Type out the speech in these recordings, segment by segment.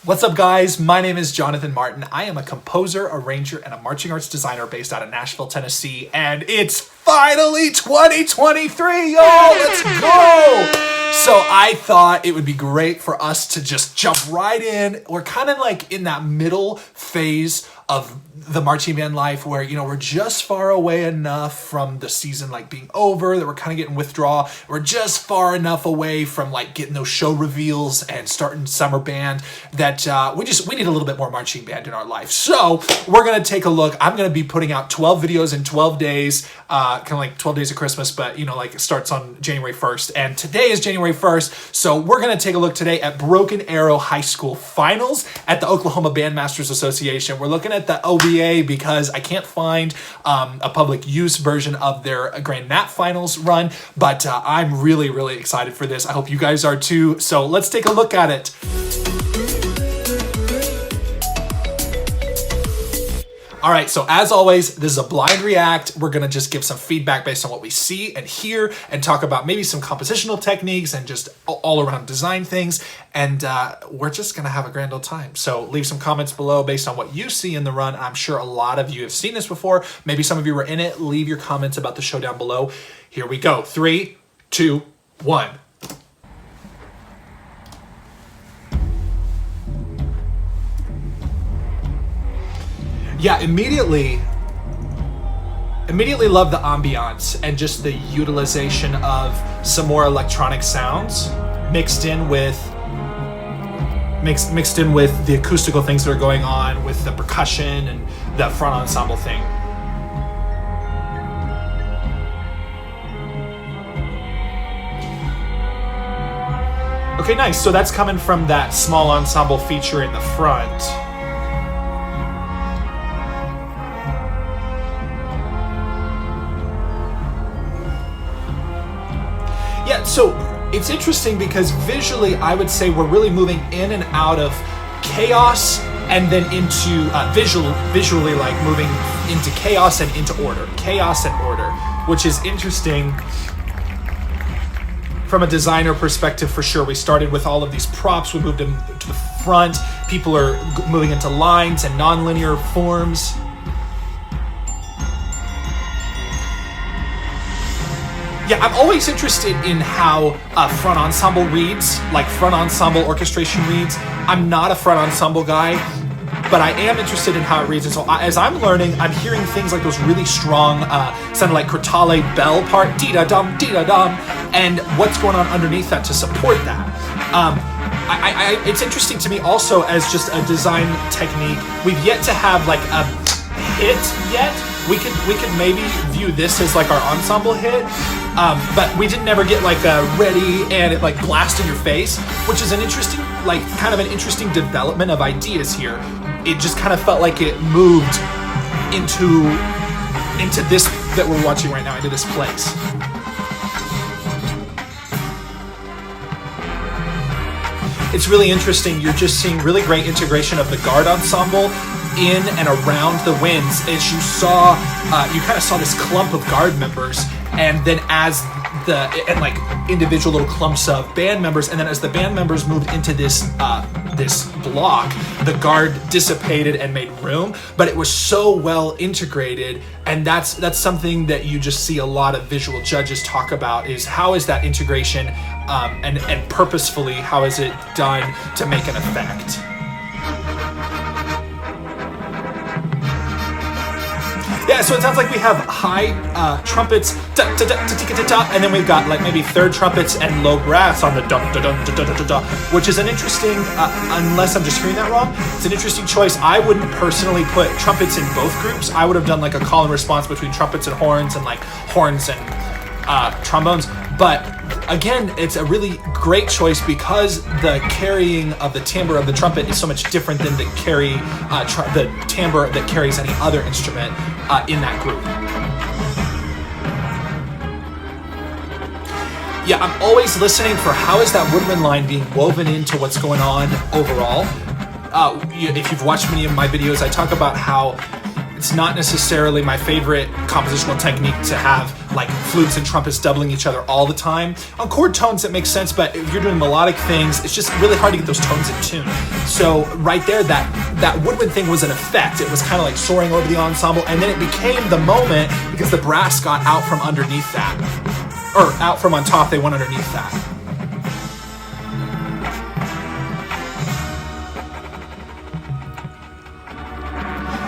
What's up, guys? My name is Jonathan Martin. I am a composer, arranger, and a marching arts designer based out of Nashville, Tennessee, and it's finally 2023, yo! Let's go! So I thought it would be great for us to just jump right in. We're kind of like in that middle phase of the marching band life where, you know, we're just far away enough from the season like being over that we're kind of getting withdrawal. We're just far enough away from like getting those show reveals and starting summer band that we need a little bit more marching band in our life. So we're going to take a look. I'm going to be putting out 12 videos in 12 days, kind of like 12 days of Christmas, but you know, like it starts on January 1st. And today is January 1st. So we're going to take a look today at Broken Arrow High School finals at the Oklahoma Bandmasters Association. We're looking at the OBA because I can't find a public use version of their Grand Nat finals run, but I'm really, really excited for this. I hope you guys are too. So let's take a look at it. All right, so as always, this is a blind react. We're gonna just give some feedback based on what we see and hear and talk about maybe some compositional techniques and just all around design things. And we're just gonna have a grand old time. So leave some comments below based on what you see in the run. I'm sure a lot of you have seen this before. Maybe some of you were in it. Leave your comments about the show down below. Here we go, 3, 2, 1. Yeah, immediately love the ambiance and just the utilization of some more electronic sounds mixed in with the acoustical things that are going on with the percussion and the front ensemble thing. Okay, nice. So that's coming from that small ensemble feature in the front. Yeah, so it's interesting because visually, I would say we're really moving in and out of chaos and then into visually like moving into chaos and into order, which is interesting from a designer perspective for sure. We started with all of these props, we moved them to the front, people are moving into lines and nonlinear forms. Yeah, I'm always interested in how front ensemble reads, like front ensemble orchestration reads. I'm not a front ensemble guy, but I am interested in how it reads. And so as I'm learning, I'm hearing things like those really strong, sound like crotale bell part, dee-da-dum, and what's going on underneath that to support that. It's interesting to me also as just a design technique. We've yet to have like a hit yet. We could maybe view this as like our ensemble hit, but we didn't ever get like a ready and it like blast in your face, which is an interesting, like kind of an interesting development of ideas here. It just kind of felt like it moved into this that we're watching right now, into this place. It's really interesting. You're just seeing really great integration of the guard ensemble in and around the winds. As you saw, you kind of saw this clump of guard members, and then like individual little clumps of band members, and then as the band members moved into this block, the guard dissipated and made room. But it was so well integrated, and that's something that you just see a lot of visual judges talk about, is how is that integration and purposefully how is it done to make an effect. Yeah, so it sounds like we have high trumpets, and then we've got like maybe third trumpets and low brass on the which is an interesting, unless I'm just hearing that wrong, it's an interesting choice. I wouldn't personally put trumpets in both groups. I would have done like a call and response between trumpets and like horns and trombones. But again, it's a really great choice because the carrying of the timbre of the trumpet is so much different than the timbre that carries any other instrument in that group. Yeah, I'm always listening for how is that woodwind line being woven into what's going on overall. If you've watched many of my videos, I talk about how It's not necessarily my favorite compositional technique to have like flutes and trumpets doubling each other all the time. On chord tones it makes sense, but if you're doing melodic things, it's just really hard to get those tones in tune. So right there, that woodwind thing was an effect. It was kind of like soaring over the ensemble, and then it became the moment because the brass got out from underneath that. Or out from on top, they went underneath that.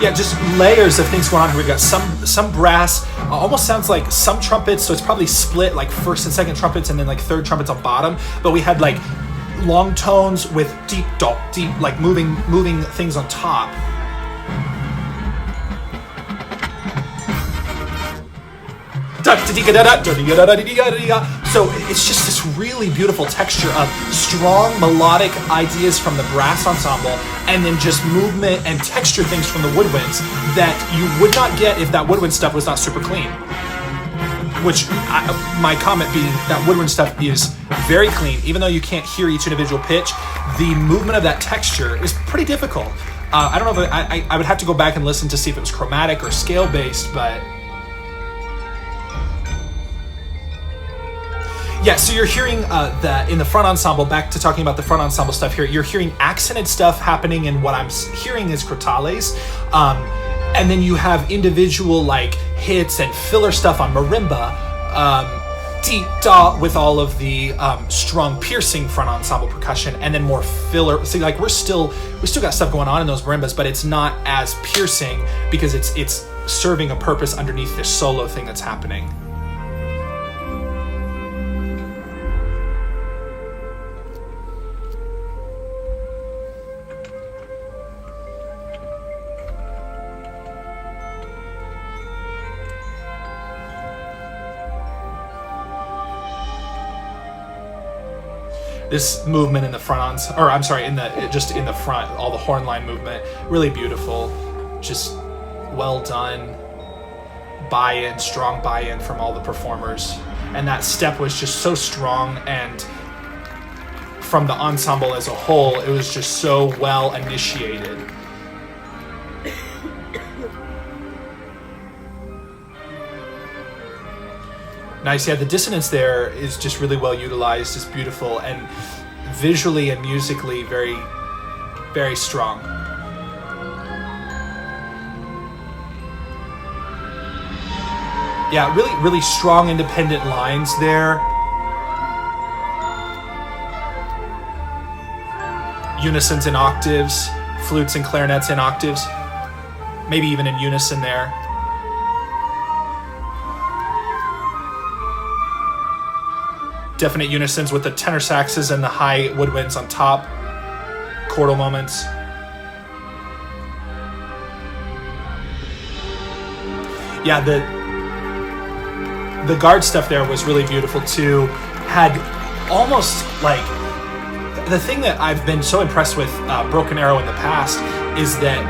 Yeah, just layers of things going on here. We've got some brass, almost sounds like some trumpets, so it's probably split like first and second trumpets and then like third trumpets on bottom. But we had like long tones with deep, like moving things on top. So it's just this really beautiful texture of strong melodic ideas from the brass ensemble and then just movement and texture things from the woodwinds that you would not get if that woodwind stuff was not super clean. Which, my comment being that woodwind stuff is very clean. Even though you can't hear each individual pitch, the movement of that texture is pretty difficult. I don't know if I would have to go back and listen to see if it was chromatic or scale based, but yeah, so you're hearing that in the front ensemble, back to talking about the front ensemble stuff here, you're hearing accented stuff happening in what I'm hearing is crotales. And then you have individual like hits and filler stuff on marimba, deep da with all of the strong piercing front ensemble percussion, and then more filler. See, like we still got stuff going on in those marimbas, but it's not as piercing because it's serving a purpose underneath this solo thing that's happening. This movement in the front, in the front, all the horn line movement, really beautiful, just well done. Buy-in, strong buy-in from all the performers, and that step was just so strong, and from the ensemble as a whole, it was just so well initiated. Nice, yeah, the dissonance there is just really well utilized, it's beautiful, and visually and musically very, very strong. Yeah, really, really strong independent lines there. Unisons in octaves, flutes and clarinets in octaves, maybe even in unison there. Definite unisons with the tenor saxes and the high woodwinds on top. Chordal moments. Yeah, the guard stuff there was really beautiful too. Had almost like, the thing that I've been so impressed with Broken Arrow in the past is that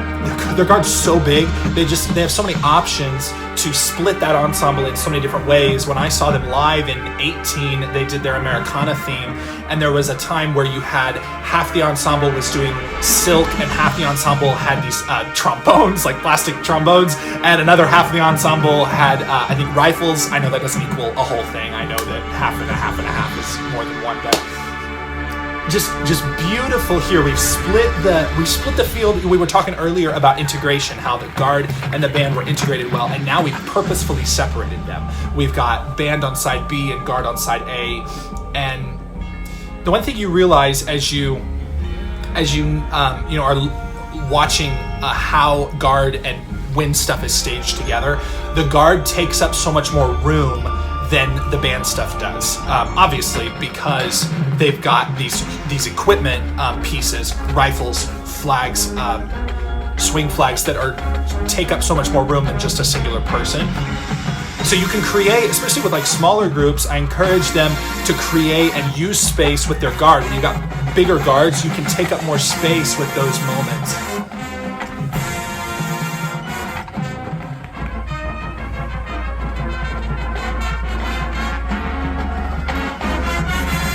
their guard's so big, they have so many options to split that ensemble in so many different ways. When I saw them live in 2018, they did their Americana theme, and there was a time where you had half the ensemble was doing silk and half the ensemble had these trombones, like plastic trombones, and another half of the ensemble had, I think, rifles. I know that doesn't equal a whole thing. I know that half and a half and a half is more than one, but just beautiful here. We've split the field. We were talking earlier about integration, how the guard and the band were integrated well, and now we've purposefully separated them. We've got band on side B and guard on side A, and the one thing you realize as you are watching how guard and wind stuff is staged together, the guard takes up so much more room than the band stuff does. Obviously, because they've got these equipment pieces, rifles, flags, swing flags that take up so much more room than just a singular person. So you can create, especially with like smaller groups, I encourage them to create and use space with their guard. When you've got bigger guards, you can take up more space with those moments.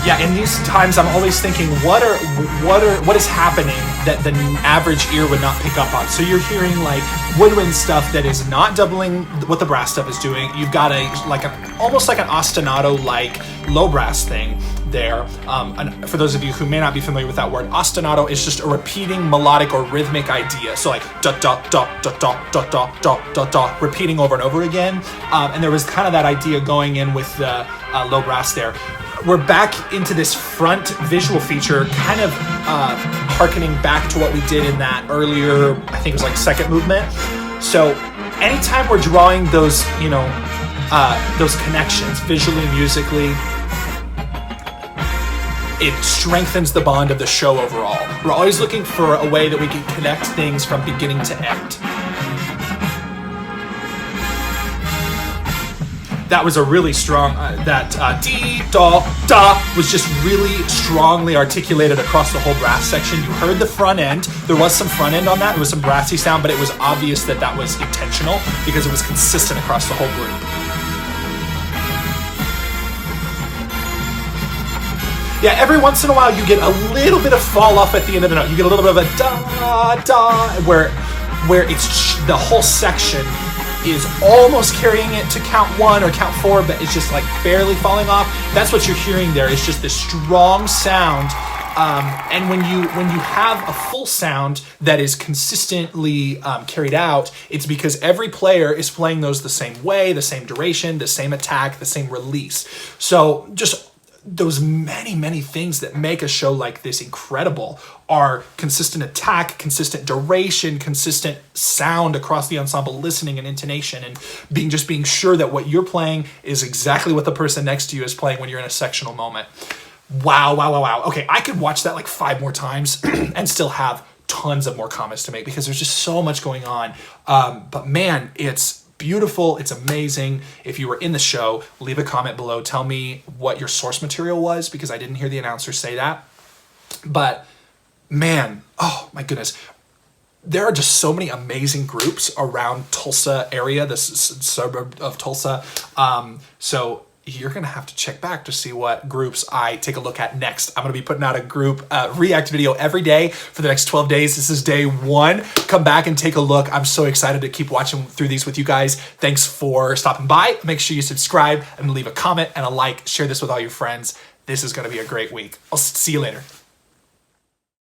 Yeah, in these times, I'm always thinking, what is happening that the average ear would not pick up on. So you're hearing like woodwind stuff that is not doubling what the brass stuff is doing. You've got almost like an ostinato like low brass thing there. And for those of you who may not be familiar with that word, ostinato is just a repeating melodic or rhythmic idea. So like da da da da da da da da da da, repeating over and over again. And there was kind of that idea going in with the low brass there. We're back into this front visual feature, kind of harkening back to what we did in that earlier, I think it was like second movement. So anytime we're drawing those, those connections visually, musically, it strengthens the bond of the show overall. We're always looking for a way that we can connect things from beginning to end. That was a really strong, dee, da, da was just really strongly articulated across the whole brass section. You heard the front end. There was some front end on that. There was some brassy sound, but it was obvious that that was intentional because it was consistent across the whole group. Yeah, every once in a while you get a little bit of fall off at the end of the note. You get a little bit of a da, da, where it's the whole section is almost carrying it to count 1 or count 4, but it's just like barely falling off. That's what you're hearing there. It's just this strong sound. And when you have a full sound that is consistently carried out, it's because every player is playing those the same way, the same duration, the same attack, the same release. So just those many things that make a show like this incredible are consistent attack, consistent duration, consistent sound across the ensemble, listening and intonation, and being sure that what you're playing is exactly what the person next to you is playing when you're in a sectional moment. Wow. Okay, I could watch that like 5 more times and still have tons of more comments to make because there's just so much going on. But man, it's beautiful. It's amazing. If you were in the show, leave a comment below. Tell me what your source material was because I didn't hear the announcer say that. But man, oh my goodness. There are just so many amazing groups around Tulsa area, this suburb of Tulsa. So you're going to have to check back to see what groups I take a look at next. I'm going to be putting out a group react video every day for the next 12 days. This is day 1. Come back and take a look. I'm so excited to keep watching through these with you guys. Thanks for stopping by. Make sure you subscribe and leave a comment and a like. Share this with all your friends. This is going to be a great week. I'll see you later.